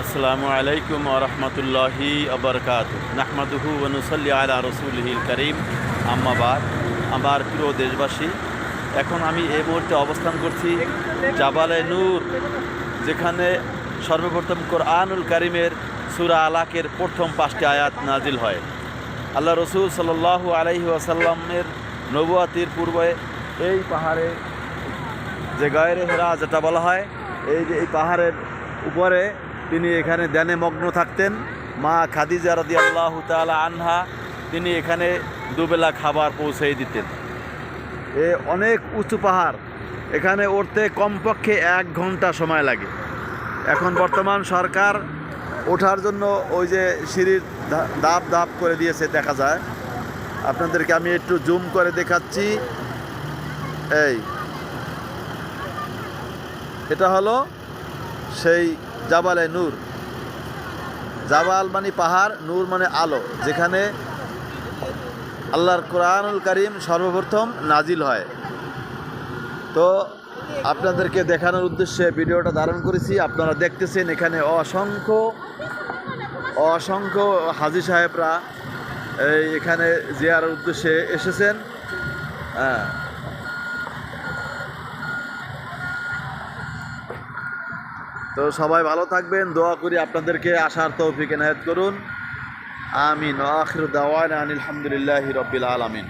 আসসালামু আলাইকুম ওয়া রাহমাতুল্লাহি ওয়া বারাকাতুহু নাহমাদুহু ওয়া নুসাল্লি আলা রাসূলিহিল কারীম আম্মা বাদ। আমার প্রিয় দেশবাসী, এখন আমি এই মুহূর্তে অবস্থান করছি জাবালে নূর, যেখানে সর্বপ্রথম কোরআনুল কারীমের সূরা আলাকের প্রথম 5টি আয়াত নাজিল হয়। আল্লাহ রসুল সাল্লাল্লাহু আলাইহি ওয়াসাল্লামের নবুয়াতির পূর্বে এই পাহাড়ে, যে গায়রে হেরা যেটা বলা হয়, এই পাহাড়ের উপরে তিনি এখানে ধ্যানে মগ্ন থাকতেন। মা খাদিজা রাদিয়াল্লাহু তাআলা আনহা তিনি এখানে দুবেলা খাবার পৌঁছে দিতেন। অনেক উঁচু পাহাড়, এখানে উঠতে কমপক্ষে 1 ঘন্টা সময় লাগে। এখন বর্তমান সরকার ওঠার জন্য ওই যে সিঁড়ির ধাপ ধাপ করে দিয়েছে, দেখা যায়। আপনাদেরকে আমি একটু জুম করে দেখাচ্ছি। এটা হলো সেই জাবালে নূর। জাবাল মানে পাহাড়, নূর মানে আলো, যেখানে আল্লাহর কোরআনুল কারীম সর্বপ্রথম নাজিল হয়। তো আপনাদেরকে দেখানোর উদ্দেশ্যে ভিডিওটা ধারণ করেছি। আপনারা দেখতেছেন এখানে অসংখ্য হাজী সাহেবরা এখানে জিয়ারের উদ্দেশ্যে এসেছেন। তো সবাই ভালো থাকবেন, দোয়া করি আপনাদেরকে আসার তৌফিক এনায়েত করুন। আমিন। আখিরু দাওয়ানা আনিল হামদুলিল্লাহি রাব্বিল আলামিন।